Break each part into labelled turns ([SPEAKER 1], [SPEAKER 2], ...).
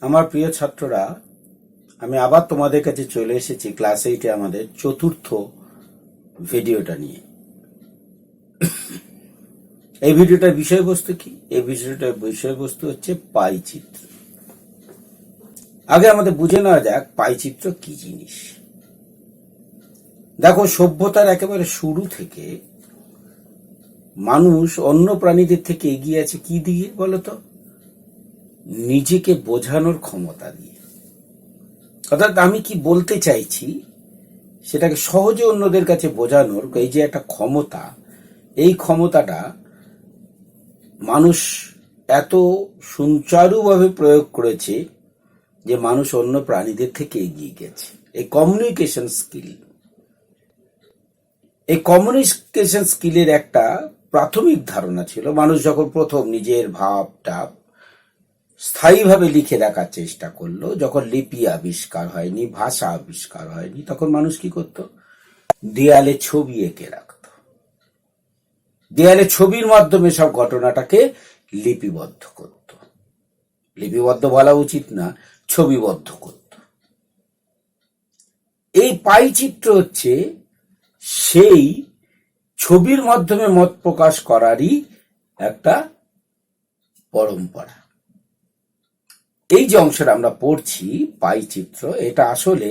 [SPEAKER 1] আমার প্রিয় ছাত্ররা, আমি আবার তোমাদের কাছে চলে এসেছি ক্লাস 8-এ আমাদের চতুর্থ ভিডিওটা নিয়ে। এই ভিডিওটার বিষয়বস্তু কি? এই ভিডিওটার বিষয়বস্তু হচ্ছে পাই চিত্র। আগে আমাদের বুঝে নেওয়া যাক পাই চিত্র কি জিনিস। দেখো, সভ্যতার একেবারে শুরু থেকে মানুষ অন্য প্রাণীদের থেকে এগিয়ে আছে কি দিয়ে বলতো? নিজেকে বোঝানোর ক্ষমতা দিয়ে। অর্থাৎ আমি কি বলতে চাইছি সেটাকে সহজে অন্যদের কাছে বোঝানোর এই যে একটা ক্ষমতা, এই ক্ষমতাটা মানুষ এত সুচারুভাবে প্রয়োগ করেছে যে মানুষ অন্য প্রাণীদের থেকে এগিয়ে গেছে। এই কমিউনিকেশন স্কিল, এই কমিউনিকেশন স্কিলের একটা প্রাথমিক ধারণা ছিল মানুষ যখন প্রথম নিজের ভাবটা স্থায়ীভাবে লিখে রাখার চেষ্টা করলো, যখন লিপি আবিষ্কার হয়নি, ভাষা আবিষ্কার হয়নি, তখন মানুষ কি করত? দেয়ালে ছবি এঁকে রাখত। দেয়ালে ছবির মাধ্যমে সব ঘটনাটাকে লিপিবদ্ধ করত। লিপিবদ্ধ বলা উচিত না, ছবিবদ্ধ করত। এই পাই চিত্র হচ্ছে সেই ছবির মাধ্যমে মত প্রকাশ করারই একটা পরম্পরা। এই যে অংশটা আমরা পড়ছি পাই চিত্র, এটা আসলে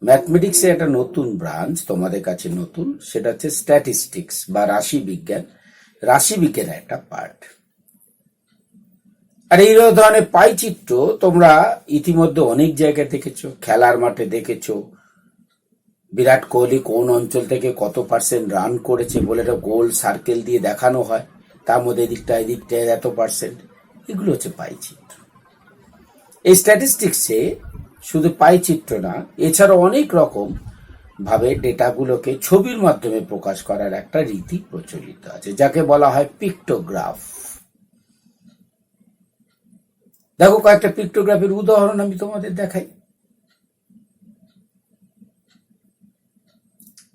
[SPEAKER 1] ম্যাথমেটিক্সে একটা নতুন ব্রাঞ্চ, তোমাদের কাছে নতুন। সেটা হচ্ছে স্ট্যাটিস্টিক্স বা রাশি বিজ্ঞান। রাশি বিজ্ঞানের একটা পার্ট। আর এই ধরনের পাই চিত্র তোমরা ইতিমধ্যে অনেক জায়গায় দেখেছো। খেলার মাঠে দেখেছো বিরাট কোহলি কোন অঞ্চল থেকে কত পার্সেন্ট রান করেছে বলে একটা গোল সার্কেল দিয়ে দেখানো হয়, তার মধ্যে এদিকটায় এত পার্সেন্ট। এগুলো হচ্ছে পাই চিত্র। এই স্ট্যাটিস্টিক্সে শুধু পাই চিত্র না, এছাড়াও অনেক রকম ভাবে ডেটাগুলোকে ছবির মাধ্যমে প্রকাশ করার একটা রীতি প্রচলিত আছে, যাকে বলা হয় পিক্টোগ্রাফ। দেখো, কয়েকটা পিক্টোগ্রাফের উদাহরণ আমি তোমাদের দেখাই।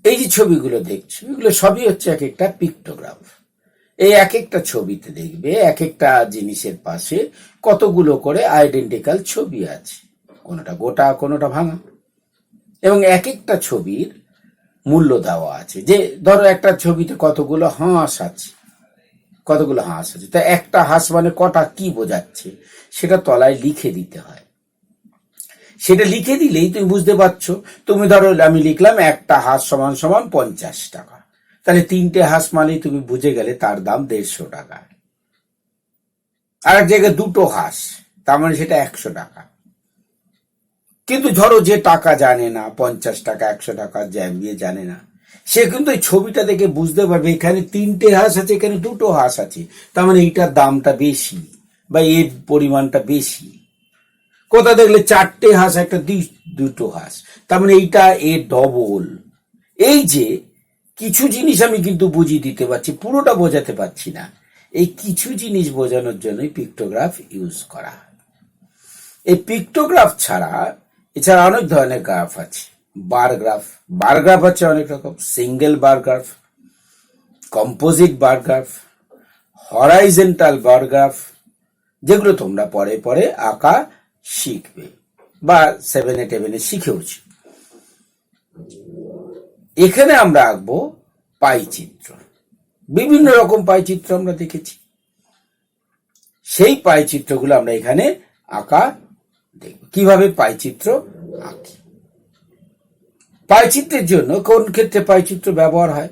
[SPEAKER 1] এই যে ছবিগুলো দেখছো, এগুলো সবই হচ্ছে এক একটা পিক্টোগ্রাফ। এই এক একটা ছবিতে দেখবে এক একটা জিনিসের পাশে কতগুলো করে আইডেন্টিক্যাল ছবি আছে, কোনোটা গোটা কোনোটা ভাঙা, এবং এক একটা ছবির মূল্য দেওয়া আছে। যে ধরো একটা ছবিতে কতগুলো হাঁস আছে, তা একটা হাঁস মানে কটা, কি বোঝাচ্ছে সেটা তলায় লিখে দিতে হয়। সেটা লিখে দিলেই তুমি বুঝতে পারছো। তুমি ধরো আমি লিখলাম একটা হাঁস সমান সমান 50 টাকা, তাহলে 3টে হাঁস মানেই তুমি বুঝে গেলে তার দাম 150 টাকা। আর এক জায়গায় 2টো হাঁস, তার মানে সেটা 100 টাকা। কিন্তু ধরো যে টাকা জানে না, 50 টাকা 100 টাকা জানে না, সে কিন্তু এই ছবিটা দেখে বুঝতে পারবে এখানে 3টে হাঁস আছে, এখানে 2টো হাঁস আছে, তার মানে এইটার দামটা বেশি বা এর পরিমাণটা বেশি। কোথা দেখলে 4টে হাঁস, একটা 2টো হাঁস, তার মানে এইটা এর ডবল। এই যে কিছু জিনিস আমি কিন্তু বুঝিয়ে দিতে পারছি, পুরোটা বোঝাতে পারছি না। এই কিছু জিনিস বোঝানোর জন্যই পিক্টোগ্রাফ ইউজ করা হয়। এই পিক্টোগ্রাফ ছাড়া এছাড়া অনেক ধরনের গ্রাফ আছে। বার গ্রাফ আছে অনেক রকম। Single bar graph, composite bar graph, horizontal bar graph, যেগুলো তোমরা পরে পরে আঁকা শিখবে বা 7-8 শিখেওছি। এখানে আমরা আঁকবো পাই চিত্র। বিভিন্ন রকম পাই চিত্র আমরা দেখেছি, সেই পাই চিত্রগুলো আমরা এখানে আঁকা দেখব। কিভাবে পাই চিত্র আঁকি। পাই চিত্রের জন্য কোন ক্ষেত্রে পাই চিত্র ব্যবহার হয়?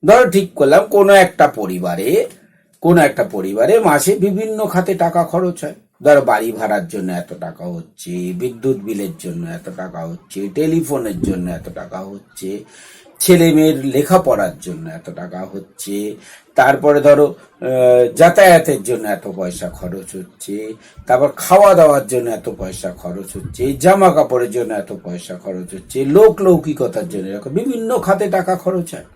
[SPEAKER 1] ধরো ঠিক করলাম কোনো একটা পরিবারে মাসে বিভিন্ন খাতে টাকা খরচ হয়। ধরো বাড়ি ভাড়ার জন্য এত টাকা হচ্ছে, বিদ্যুৎ বিলের জন্য এত টাকা হচ্ছে, টেলিফোনের জন্য এত টাকা হচ্ছে, ছেলে মেয়ের লেখাপড়ার জন্য এত টাকা হচ্ছে, তারপরে ধরো যাতায়াতের জন্য এত পয়সা খরচ হচ্ছে, তারপর খাওয়া দাওয়ার জন্য এত পয়সা খরচ হচ্ছে, জামা কাপড়ের জন্য এত পয়সা খরচ হচ্ছে, লৌকিকতার জন্য এরকম বিভিন্ন খাতে টাকা খরচ হয়।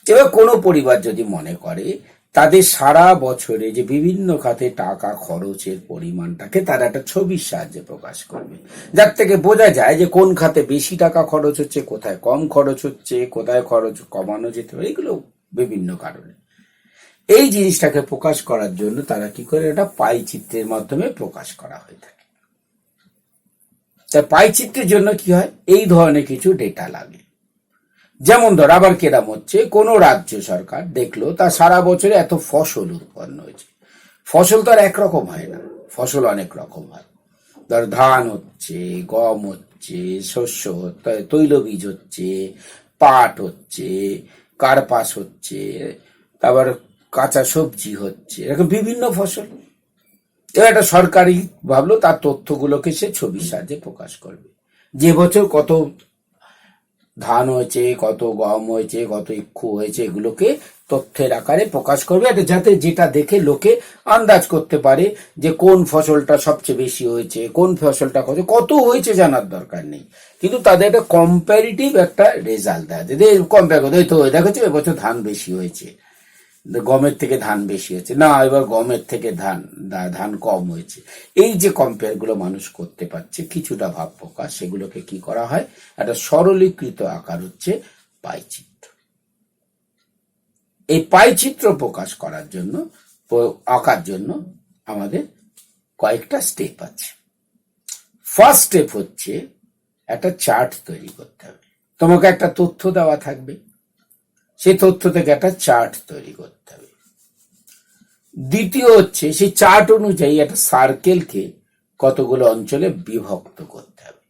[SPEAKER 1] এবার কোনো পরিবার যদি মনে করে তাদের সারা বছরে যে বিভিন্ন খাতে টাকা খরচের পরিমাণটাকে তারা একটা ছবির সাহায্যে প্রকাশ করবে, যার থেকে বোঝা যায় যে কোন খাতে বেশি টাকা খরচ হচ্ছে, কোথায় কম খরচ হচ্ছে, কোথায় খরচ কমানো যেতে পারে, এগুলো বিভিন্ন কারণে। এই জিনিসটাকে প্রকাশ করার জন্য তারা কি করে, এটা পাই চিত্রের মাধ্যমে প্রকাশ করা হয়ে থাকে। তাই পাই চিত্রের জন্য কি হয়, এই ধরনের কিছু ডেটা লাগে। যেমন ধর আবার কেরাম হচ্ছে, কোন রাজ্য সরকার দেখলো তার সারা বছরে এত ফসল উৎপন্ন হয়েছে। ফসল তো আর একরকম হয় না, ফসল অনেক রকম হয়। ধর ধান হচ্ছে, গম হচ্ছে, শস্য হচ্ছে, তৈলবীজ হচ্ছে, পাট হচ্ছে, কার্পাস হচ্ছে, তারপর কাঁচা সবজি হচ্ছে, এরকম বিভিন্ন ফসল। এবার একটা সরকারি ভাবলো তার তথ্যগুলোকে সে ছবির সাহায্যে প্রকাশ করবে। যে বছর কত ধান হয়েছে, কত গম হয়েছে, কত ইক্ষু হয়েছে, এগুলোকে তথ্যের আকারে প্রকাশ করবে, এটা যাতে যেটা দেখে লোকে আন্দাজ করতে পারে যে কোন ফসলটা সবচেয়ে বেশি হয়েছে, কোন ফসলটা কত হয়েছে জানার দরকার নেই, কিন্তু তাদের একটা কম্পারিটিভ একটা রেজাল্ট দেয়। কম্পেয়ার করতে তো দেখো এবছর ধান বেশি হয়েছে, গমের থেকে ধান বেশি হয়েছে, না এবার গমের থেকে ধান কম হয়েছে। এই যে কম্পেয়ার গুলো মানুষ করতে পারছে, কিছুটা ভাব প্রকাশ, সেগুলোকে কি করা হয়, একটা সরলীকৃত আকার হচ্ছে পাইচিত্র। এই পাইচিত্র প্রকাশ করার জন্য, আঁকার জন্য আমাদের কয়েকটা স্টেপ আছে। ফার্স্ট স্টেপ হচ্ছে একটা চার্ট তৈরি করতে হবে। তোমাকে একটা তথ্য দেওয়া থাকবে, সেই তথ্য থেকে একটা চার্ট তৈরি করতে হবে। দ্বিতীয় হচ্ছে সেই চার্ট অনুযায়ী একটা সার্কেলকে কতগুলো অঞ্চলে বিভক্ত করতে হবে।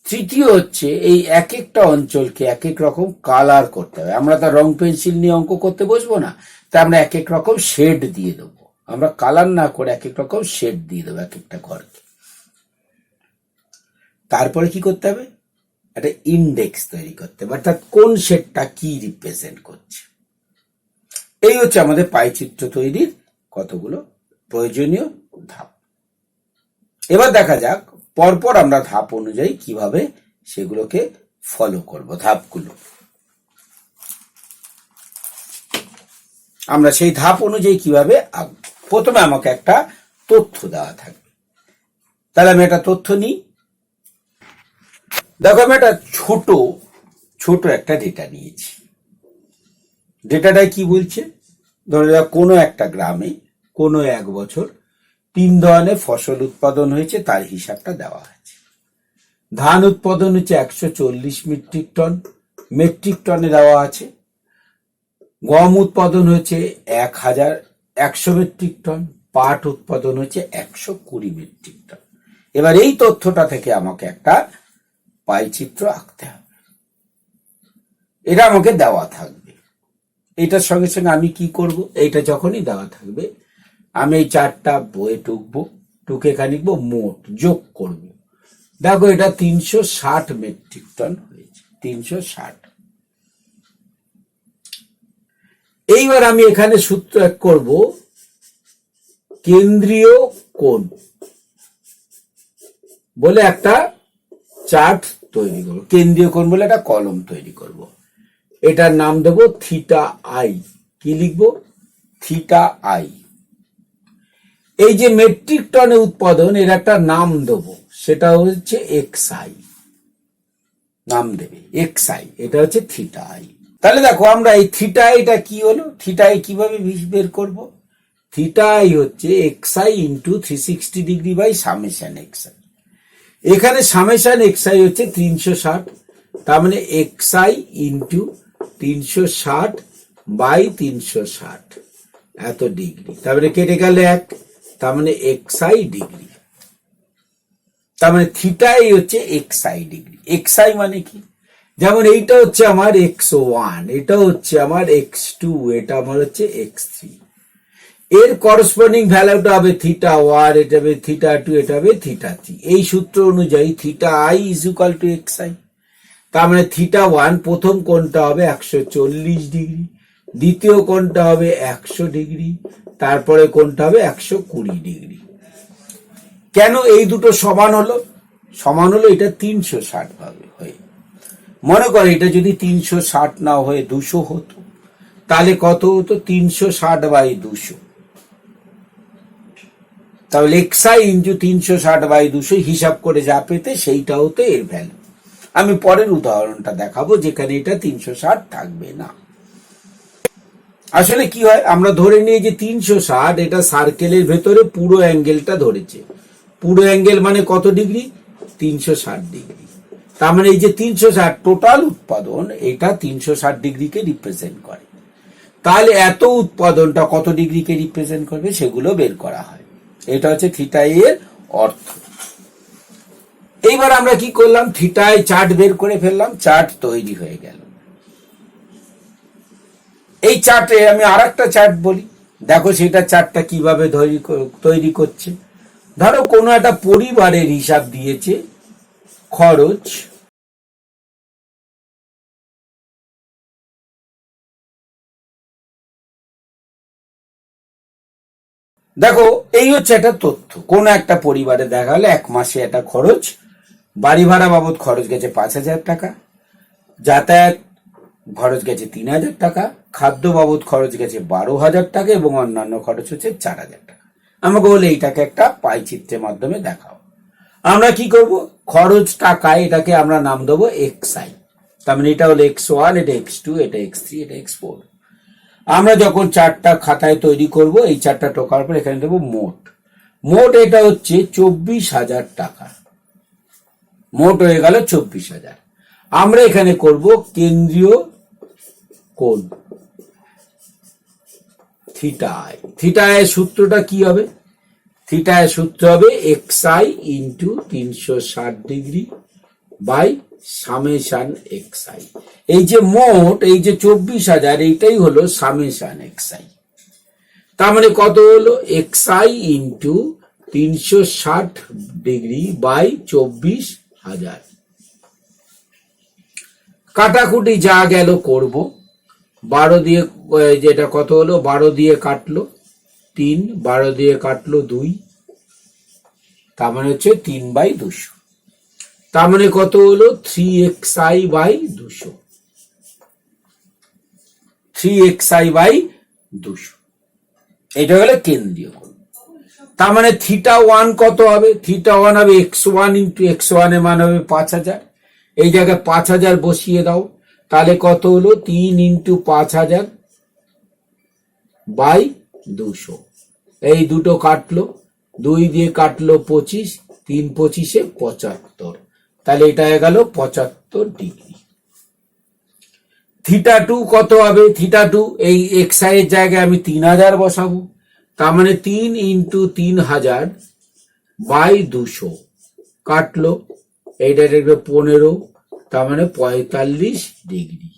[SPEAKER 1] তৃতীয় হচ্ছে এই এক একটা অঞ্চলকে এক এক রকম কালার করতে হবে। আমরা তার রং পেন্সিল নিয়ে অঙ্ক করতে বসবো না, তাই আমরা এক এক রকম শেড দিয়ে দেবো। আমরা কালার না করে এক এক রকম শেড দিয়ে দেবো এক একটা ঘরকে। তারপরে কি করতে হবে, একটা ইন্ডেক্স তৈরি করতে হবে, অর্থাৎ কোন শেডটা কি রিপ্রেজেন্ট করছে। এই হচ্ছে আমাদের পাইচিত্র তৈরির কতগুলো প্রয়োজনীয় ধাপ। এবার দেখা যাক পরপর আমরা ধাপ অনুযায়ী কিভাবে সেগুলোকে ফলো করব। ধাপগুলো আমরা সেই ধাপ অনুযায়ী কিভাবে আঁকব। প্রথমে আমাকে একটা তথ্য দেওয়া থাকবে, তাহলে আমি একটা তথ্য নিই। দেখো আমি একটা ছোট একটা ডেটা নিয়েছি। ডেটাটায় কি বলছে, ধরে যাক কোনো একটা গ্রামে কোনো এক বছর 3 ধরনের ফসল উৎপাদন হয়েছে, তার হিসাবটা দেওয়া আছে। ধান উৎপাদন হচ্ছে 140 মেট্রিক টন, মেট্রিক টনে দেওয়া আছে। গম উৎপাদন হয়েছে 1100 মেট্রিক টন, পাট উৎপাদন হচ্ছে 120 মেট্রিক টন। এবার এই তথ্যটা থেকে আমাকে একটা পাইচিত্র আঁকতে হবে, এটা আমাকে দেওয়া থাকবে। এটার সঙ্গে সঙ্গে আমি কি করব, এইটা যখনই দেওয়া থাকবে আমি এই চারটা বইয়ে টুকবো, টুকে খানিকবো, মোট যোগ করব। দেখো এটা 360 মেট্রিক টন হয়েছে, 360। এইবার আমি এখানে সূত্র এক করব, কেন্দ্রীয় কোণ বলে একটা চার্ট তৈরি করব। কেন্দ্রীয় কোণ বলে একটা কলম তৈরি করব, এটার নাম দেব থিটা আই। কি লিখবো, থিটা আই। এই যে মেট্রিক টনে উৎপাদন, এর একটা নাম দেবো, সেটা হচ্ছে এক্সআই। নাম দেবে এক্সআই, এটা হচ্ছে থিটা আই। তাহলে দেখো আমরা এই থিটা আইটা কি হলো, থিটা আই কিভাবে বের করব। থিটা আই হচ্ছে x i into 360 degree by summation x i. এখানে সামেশন এক্সআই হচ্ছে 360, তার মানে এক্সআই ইন্টু 360 বাই 360 এত ডিগ্রি, তারপরে কেটে গেলে 1, তার মানে এক্সআই ডিগ্রি। তার মানে থিটাই হচ্ছে এক্সআই ডিগ্রি। এক্সআই মানে কি, যেমন এইটা হচ্ছে আমার x1, এটা হচ্ছে আমার x2, এটা আমার হচ্ছে x3। এর করসপন্ডিং ভ্যালুটা হবে থিটা 1, এটা হবে থিটা 2, এটা হবে থিটা 3। এই সূত্র অনুযায়ী theta i is equal to x i. তার মানে থিটা 1 প্রথম কোণটা হবে 140 ডিগ্রি, দ্বিতীয় কোণটা হবে 100 ডিগ্রি, তারপরে কোণটা হবে 120 ডিগ্রি। কেন এই দুটো সমান হলো, সমান হলো এটা 360 ভাবে হয়ে। মনে করে এটা যদি 360 না হয়ে 200 হতো, তাহলে কত হতো, 360 বাই 200। তাহলে এক্সআই ইন্টু 360 বাই 200 হিসাব করে যা পেতে সেইটা হতো এর ভ্যালু। আমি পরের উদাহরণটা দেখাবো যেখানে এটা 360 থাকবে না। আসলে কি হয়, আমরা ধরে নিই যে 360, এটা সার্কেলের ভেতরে পুরো অ্যাঙ্গেলটা ধরেছে। পুরো অ্যাঙ্গেল মানে কত ডিগ্রি? 360 ডিগ্রি। তার মানে এই যে 360 টোটাল উৎপাদন, এটা 360 ডিগ্রিকে রিপ্রেজেন্ট করে। তাহলে এত উৎপাদনটা কত ডিগ্রিকে রিপ্রেজেন্ট করবে সেগুলো বের করা হয়। এটা হচ্ছে থিটা এর অর্থ। এইবার আমরা কি করলাম, থিটায় চার্ট বের করে ফেললাম, চার্ট তৈরি হয়ে গেল। এই চার্টে আমি আর একটা চার্ট বলি, দেখো সেটা চার্টটা কিভাবে তৈরি করছে। ধরো কোনো একটা পরিবারের হিসাব দিয়েছে, খরচ, দেখো এই হচ্ছে একটা তথ্য। কোন একটা পরিবারে দেখা গেলো 1 মাসে একটা খরচ, বাড়ি ভাড়া বাবদ খরচ গেছে 5,000 টাকা, যাতায়াত খরচ গেছে 3,000 টাকা, খাদ্য বাবদ খরচ গেছে 12,000 টাকা এবং অন্যান্য খরচ হচ্ছে 4,000 টাকা। আমাকে বলে এইটাকে একটা পাই চিত্রের মাধ্যমে দেখাও। আমরা কি করব, খরচ টাকায় এটাকে আমরা নাম দেবো xi। তার মানে এটা হলো x1, এটা x2, এটা x3, এটা x4। আমরা যখন চারটা খাতায় তৈরি করব, এই চারটা টোকার পর এখানে দেবো মোট। মোট এটা হচ্ছে 24,000 টাকা, মোট হয়ে গেল 24,000। আমরা এখানে করব কেন্দ্রীয় কোণ থিটায়। থিটায় সূত্রটা কি হবে? থিটায় সূত্র হবে xi into 360 degree by summation xi। এই যে মোট, এই যে 24,000, এইটাই হলো সামেশন xi। তার মানে কত হলো, xi ইন্টু 360 ডিগ্রি বাই 24,000। কাটাকুটি যা গেল করব, 12 দিয়ে, যেটা কত হলো, 12 দিয়ে কাটলো 3, 12 দিয়ে কাটলো 2, তার মানে হচ্ছে 3/200। তার মানে কত হলো, 3xi বাই 200, 3xi বাই 200। এটা হলো কেন্দ্রীয় কোণ। তার মানে θ1 কত হবে? θ1 হবে x1 ইন্টু x1 এর মান হবে 5,000। এই জায়গায় 5,000 বসিয়ে দাও, তাহলে কত হলো, 3 ইন্টু 5,000 বাই 200। এই দুটো কাটলো, 2 দিয়ে কাটলো 25, 3 25 75, তাহলে এটা হয়ে গেল 75 ডিগ্রি। θ2 কত হবে? θ2 এই xi এর জায়গায় আমি 3,000 বসাবো, তার মানে 3 ইন্টু 3,000 বাই 200 কাটলো, এইটা দেখবে 15, তার মানে 45 ডিগ্রি,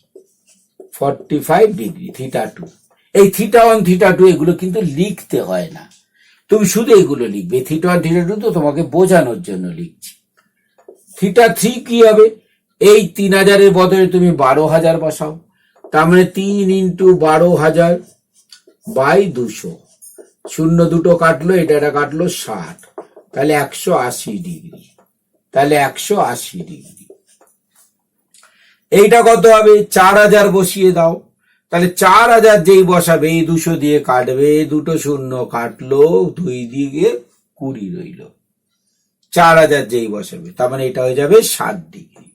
[SPEAKER 1] 45 ডিগ্রি θ2। এই θ1 θ2 এগুলো কিন্তু লিখতে হয় না, তুমি শুধু এগুলো লিখবে। θ1 θ2 তো তোমাকে বোঝানোর জন্য লিখছি। θ3 কি হবে? এই 3,000 এর বদলে তুমি 12,000 বসাও, তার মানে 3 ইন্টু 12,000 বাই 200, শূন্য দুটো কাটলো, এটা কাটলো 60, তাহলে 180 ডিগ্রি, তাহলে 180 ডিগ্রি। এইটা কত হবে? 4,000 বসিয়ে দাও, তাহলে 4,000 যেই বসাবে, এই 200 দিয়ে কাটবে, দুটো শূন্য কাটলো, 2 দিকে 20 রইল, 4,000 যেই বসাবে, তার মানে এটা হয়ে যাবে 60 ডিগ্রি।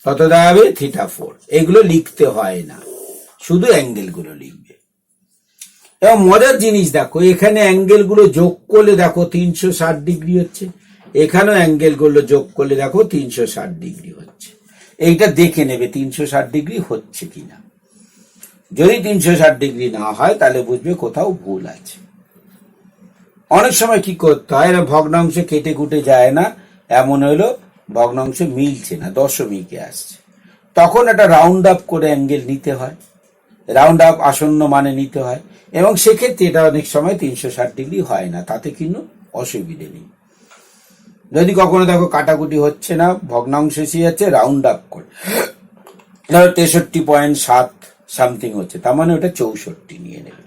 [SPEAKER 1] কত দাঁড়াবে? θ4। এগুলো লিখতে হয় না, শুধু অ্যাঙ্গেল গুলো লিখবে। এবং মজার জিনিস দেখো, এখানে অ্যাঙ্গেল গুলো যোগ করলে দেখো 360 ডিগ্রি হচ্ছে, এখানেও অ্যাঙ্গেল গুলো যোগ করলে দেখো 360 ডিগ্রি হচ্ছে। এইটা দেখে নেবে 360 ডিগ্রি হচ্ছে কিনা। যদি 360 ডিগ্রি না হয় তাহলে বুঝবে কোথাও ভুল আছে। অনেক সময় কি করতে হয়, এরা ভগ্নাংশে কেটে কুটে যায় না, এমন হলো ভগ্নাংশে মিলছে না, দশমিকে আসছে, তখন একটা রাউন্ড আপ করে অ্যাঙ্গেল নিতে হয়, রাউন্ড আপ আসন্ন মানে নিতে হয়, এবং সেক্ষেত্রে এটা অনেক সময় 360 ডিগ্রি হয় না, তাতে কিন্তু অসুবিধে নেই। যদি কখনো দেখো কাটাকুটি হচ্ছে না, ভগ্নাংশ এসে যাচ্ছে, রাউন্ড আপ করে ধরো 63.7 সামথিং হচ্ছে, তার মানে ওটা 64 নিয়ে নেবে।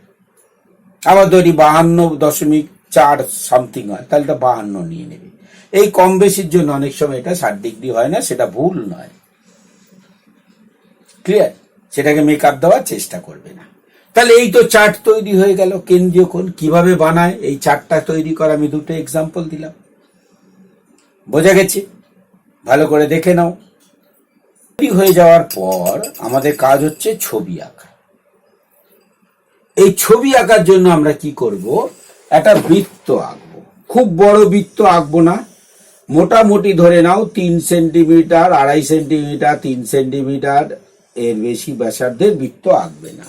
[SPEAKER 1] আবার ধরি 52.4 সামথিং হয়, তাহলে এটা 52 নিয়ে নেবে। এই কম বেশির জন্য অনেক সময় এটা 60 ডিগ্রি হয় না, সেটা ভুল নয়, ক্লিয়ার? সেটাকে মেকআপ দেওয়ার চেষ্টা করবে না। তাহলে এই তো চার্ট তৈরি হয়ে গেল। কেন্দ্রীয় কোণ কিভাবে বানায়, এই চার্টটা তৈরি করা আমি দুটো এক্সাম্পল দিলাম, বোঝা গেছে? ভালো করে দেখে নাও। হয়ে যাওয়ার পর আমাদের কাজ হচ্ছে ছবি আঁকা। এই ছবি আঁকার জন্য আমরা কি করব, একটা বৃত্ত আঁকবো। খুব বড় বৃত্ত আঁকবো না, মোটামুটি ধরে নাও 3 সেন্টিমিটার, 2.5 সেন্টিমিটার, 3 সেন্টিমিটার, এর বেশি ব্যাসার্ধের বৃত্ত আঁকবে না।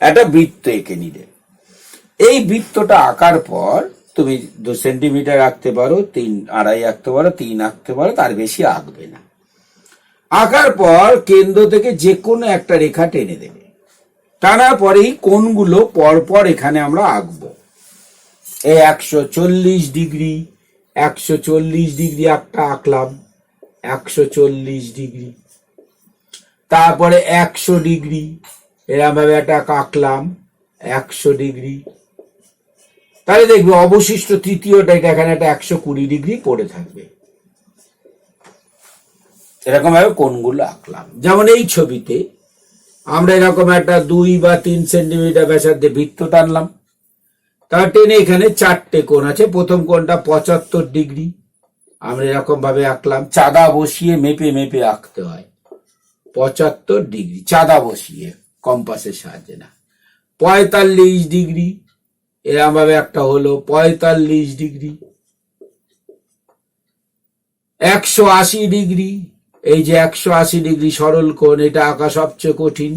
[SPEAKER 1] একটা বৃত্ত এঁকে নিলে এই বৃত্তটা আঁকার পর তুমি 2 সেন্টিমিটার আঁকতে পারো, 3.5 আঁকতে পারো, 3 আঁকতে পারো, তার বেশি আঁকবে না। আঁকার পর কেন্দ্র থেকে যে কোনো একটা রেখা টেনে দেবে। টানার পরেই কোণগুলো পরপর এখানে আমরা আঁকবো। এই 140 ডিগ্রি, 140 ডিগ্রি একটা আঁকলাম, 140 ডিগ্রি। তারপরে 100 ডিগ্রি, এরকম ভাবে একটা আঁকলাম, 100 ডিগ্রি। তাহলে দেখবে অবশিষ্ট তৃতীয়টা এখানে একটা 120 ডিগ্রি পড়ে থাকবে। এরকম ভাবে কোণগুলো আঁকলাম। যেমন এই ছবিতে আমরা এরকম একটা 2 বা 3 সেন্টিমিটার ব্যাসার্ধে বৃত্ত টানলাম। তার টেনে এখানে 4টে কোণ আছে। প্রথম কোণটা 75 ডিগ্রি, আমরা এরকম ভাবে আঁকলাম। চাঁদা বসিয়ে মেপে মেপে আঁকতে হয়। 75 ডিগ্রি চাঁদা বসিয়ে, কম্পাসের সাহায্যে না। 45 ডিগ্রি, এরকম ভাবে একটা হলো 45 ডিগ্রি। 180 ডিগ্রি, এই যে 180 ডিগ্রি সরল কোণ, এটা আঁকা সবচেয়ে কঠিন।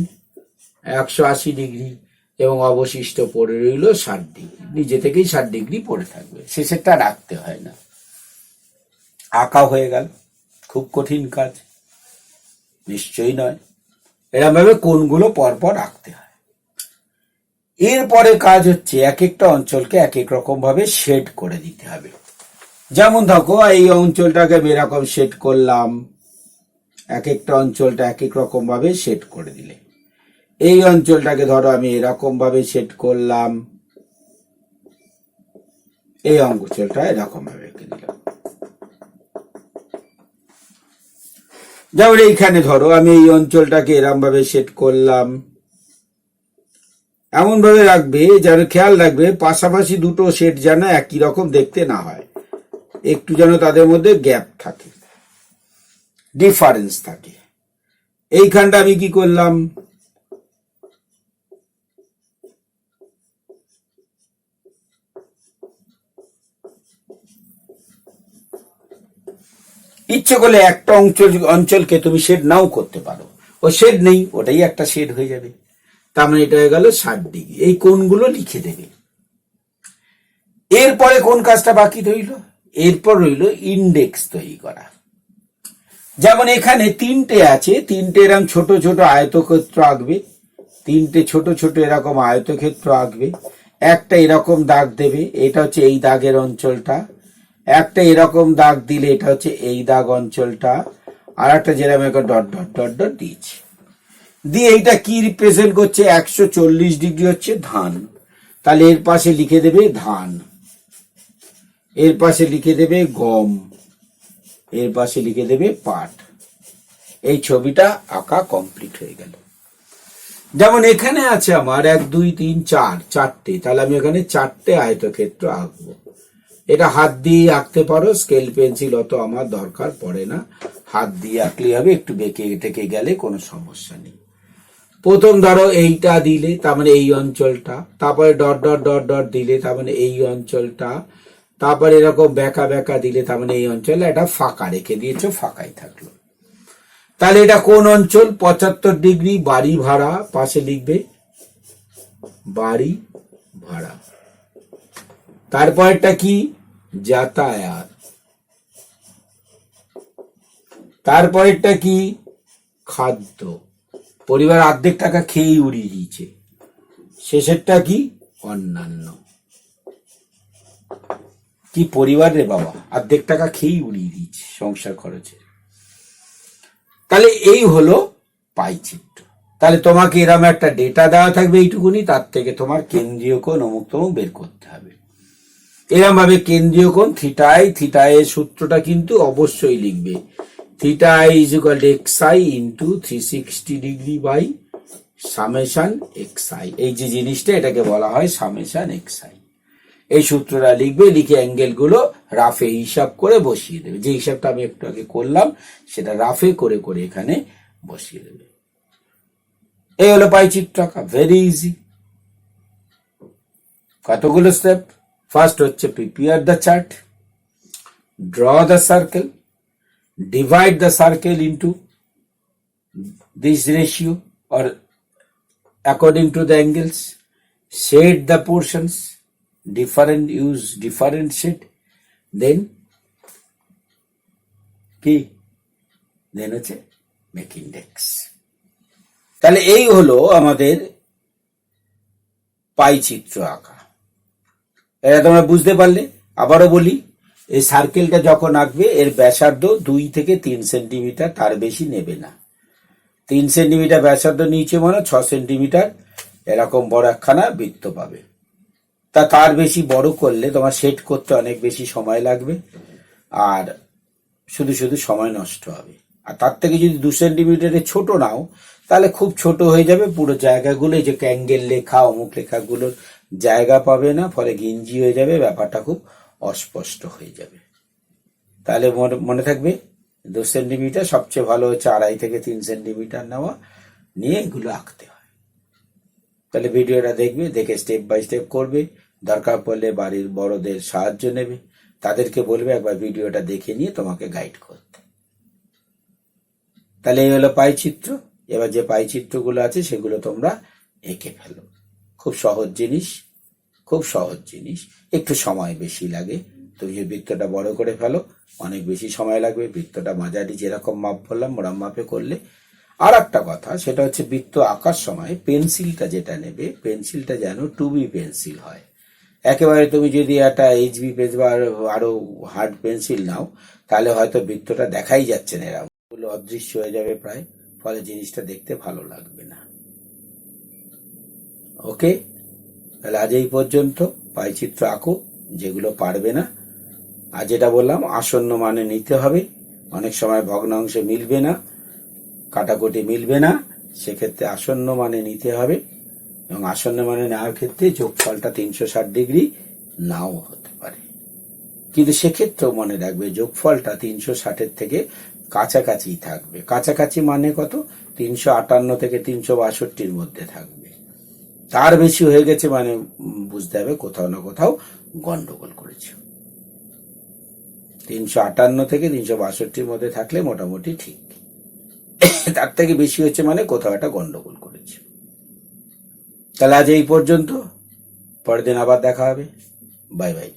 [SPEAKER 1] 180 ডিগ্রি এবং অবশিষ্ট পড়ে রইল 60 ডিগ্রি। নিজে থেকেই 60 ডিগ্রি পড়ে থাকবে, শেষেরটা রাখতে হয় না। আঁকা হয়ে গেল। খুব কঠিন কাজ নিশ্চয়ই নয়। এরকম ভাবে কোণগুলো পরপর আঁকতে হয়। এরপরে কাজ হচ্ছে এক একটা অঞ্চলকে এক এক রকম ভাবে শেড করে দিতে হবে। যেমন দেখো এই অঞ্চলটাকে আমি এরকম শেড করলাম, এক একটা অঞ্চলটা এক এক রকম ভাবে শেড করে দিলে। এই অঞ্চলটাকে ধরো আমি এরকম ভাবে শেড করলাম, এই অঞ্চলটা এরকম ভাবে এঁকে দিলাম। যেমন এইখানে ধরো আমি এই অঞ্চলটাকে এরকম ভাবে শেড করলাম। এমন ভাবে রাখবে যেন, খেয়াল রাখবে পাশাপাশি দুটো শেড যেন একই রকম দেখতে না হয়, একটু যেন তাদের মধ্যে গ্যাপ থাকে, ডিফারেন্স থাকে। এইখানটা আমি কি করলাম, ইচ্ছে করলে একটা অঞ্চলকে তুমি শেড নাও করতে পারো। ও শেড নেই, ওটাই একটা শেড হয়ে যাবে। তার মানে এটা হয়ে গেল 60 ডিগ্রি। এই কোণগুলো লিখে দেবে। এরপরে কোন কাজটা বাকি রইল? এরপর রইল ইন্ডেক্স তৈরি করা। যেমন এখানে 3টে আছে, 3টে এরকম ছোট ছোট আয়তক্ষেত্র আঁকবে। 3টে ছোট ছোট এরকম আয়তক্ষেত্র আঁকবে। একটা এরকম দাগ দেবে, এটা হচ্ছে এই দাগের অঞ্চলটা। একটা এরকম দাগ দিলে এটা হচ্ছে এই দাগ অঞ্চলটা। আর একটা যেরকম একটা ডট ডট ডট ডট দিয়েছে। দিয়ে এইটা কি রিপ্রেজেন্ট করছে? 140 ডিগ্রি হচ্ছে ধান। তাহলে এর পাশে লিখে দেবে ধান, এর পাশে লিখে দেবে গম, এর পাশে লিখে দেবে পাট। এই ছবিটা আঁকা কমপ্লিট হয়ে গেল। যেমন এখানে আছে আমার 1 2 3 4, 4টে। তাহলে আমি এখানে 4টে আয়তক্ষেত্র আঁকবো। এটা হাত দিয়ে আঁকতে পারো, স্কেল পেন্সিল অত আমার দরকার পড়ে না। হাত দিয়ে আঁকলে হবে, একটু বেঁকে টেকে গেলে কোনো সমস্যা নেই। প্রথম ধরো এইটা দিলে, তার মানে এই অঞ্চলটা। তারপরে ডট ডট ডট ডট দিলে, তার মানে এই অঞ্চলটা। তারপরে এরকম বেঁকা বেঁকা দিলে, তার মানে এই অঞ্চলে একটা ফাঁকা রেখে দিয়েছো, ফাঁকাই থাকলো। তাহলে এটা কোন অঞ্চল? 75 ডিগ্রি। বাড়ি ভাড়া পাশে লিখবে বাড়ি ভাড়া। তারপরটা কি? যাতায়াত। তারপরেরটা কি? খাদ্য। পরিবার অর্ধেক টাকা খেয়েই উড়িয়ে দিয়েছে। শেষেরটা কি? অন্যান্য। কি পরিবার রে বাবা, অর্ধেক টাকা খেয়েই উড়িয়ে দিয়েছে সংসার খরচে। তাহলে এই হলো পাই চিত্র। তাহলে তোমাকে এরকম একটা ডেটা দেওয়া থাকবে এইটুকুনি, তার থেকে তোমার কেন্দ্রীয় কোণ অমুক তমুক বের করতে হবে। এরকম ভাবে কেন্দ্রীয় কোণ থিটাই, থিটায়ের সূত্রটা কিন্তু অবশ্যই লিখবে। Theta i is equal to x i into 360 degree by summation x i. এই যে জিনিসটা, এটাকে বলা হয় সামেশন এক্স আই। এই সূত্রটা লিখবে, লিখে অ্যাঙ্গেল গুলো রাফে হিসাব করে বসিয়ে দেবে। যে হিসাবটা আমি একটু আগে করলাম সেটা রাফে করে করে এখানে বসিয়ে দেবে। এই হলো পাইচিত্র আঁকা, ভেরি ইজি। কতগুলো স্টেপ? ফার্স্ট হচ্ছে prepare the chart, draw the circle, divide the circle into this ratio or according to the angles, shade the portions, use different shade, then কি দেন হচ্ছে মেক ইন্ডেক্স। তাহলে এই হলো আমাদের পাই চিত্র আঁকা। এটা তোমরা বুঝতে পারলে? আবারও বলি, এই সার্কেলটা যখন আঁকবে এর ব্যাসার্ধ 2 থেকে 3 সেন্টিমিটার, তার বেশি নেবে না। 3 সেন্টিমিটার ব্যাসার্ধ নিচে মানে 6 সেন্টিমিটার এরকম বড় একখানা বৃত্ত পাবে। তার বেশি বড় করলে তোমার সেট করতে অনেক বেশি সময় লাগবে, আর শুধু শুধু সময় নষ্ট হবে। আর তার থেকে যদি 2 সেন্টিমিটারের ছোট নাও তাহলে খুব ছোট হয়ে যাবে, পুরো জায়গাগুলো যে ক্যাঙ্গেল লেখা অমুক লেখাগুলোর জায়গা পাবে না, ফলে গিঞ্জি হয়ে যাবে, ব্যাপারটা খুব অস্পষ্ট হয়ে যাবে। তাহলে মনে থাকবে 2 সেন্টিমিটার, সবচেয়ে ভালো হচ্ছে 2.5 থেকে 3 সেন্টিমিটার নেওয়া, নিয়ে এগুলো আঁকতে হয়। তাহলে ভিডিওটা দেখবে, দেখে স্টেপ বাই স্টেপ করবে। দরকার পড়লে বাড়ির বড়দের সাহায্য নেবে, তাদেরকে বলবে একবার ভিডিওটা দেখে নিয়ে তোমাকে গাইড করতে। তাহলে এই হলো পাই চিত্র। এবার যে পাই চিত্রগুলো আছে সেগুলো তোমরা এঁকে ফেলো। খুব সহজ জিনিস, খুব সহজ জিনিস। একটু সময় বেশি লাগে। তুমি যে বৃত্তটা বড় করে ফেলো অনেক বেশি সময় লাগবে। বৃত্তটা মাঝারি যেরকম মাপ বললাম ওরম মাপে করলে। আর একটা কথা, সেটা হচ্ছে বৃত্ত আঁকার সময় পেন্সিলটা যেটা নেবে, পেন্সিলটা যেন 2B পেন্সিল হয়। একেবারে তুমি যদি একটা HB পেন্সিল বা আরো হার্ড পেন্সিল নাও তাহলে হয়তো বৃত্তটা দেখাই যাচ্ছে না, এরকম অদৃশ্য হয়ে যাবে প্রায়, ফলে জিনিসটা দেখতে ভালো লাগবে না। ওকে, তাহলে আজ এই পর্যন্ত। পাইচিত্র আঁকো, যেগুলো পারবে না। আর যেটা বললাম আসন্ন মানে নিতে হবে। অনেক সময় ভগ্নাংশে মিলবে না, কাটাকুটি মিলবে না, সেক্ষেত্রে আসন্ন মানে নিতে হবে। এবং আসন্ন মানে নেওয়ার ক্ষেত্রে যোগফলটা 360 ডিগ্রি নাও হতে পারে, কিন্তু সেক্ষেত্রেও মনে রাখবে যোগফলটা 360-এর থেকে কাছাকাছি থাকবে। কাছাকাছি মানে কত? 358 থেকে 362-র মধ্যে থাকবে। তার বেশি হয়ে গেছে মানে বুঝতে হবে কোথাও না কোথাও গন্ডগোল করেছে। 358 থেকে 362-র মধ্যে থাকলে মোটামুটি ঠিক। তার থেকে বেশি হচ্ছে মানে কোথাও একটা গন্ডগোল করেছে। তাহলে আজ এই পর্যন্ত, পরের দিন আবার দেখা হবে। Bye bye.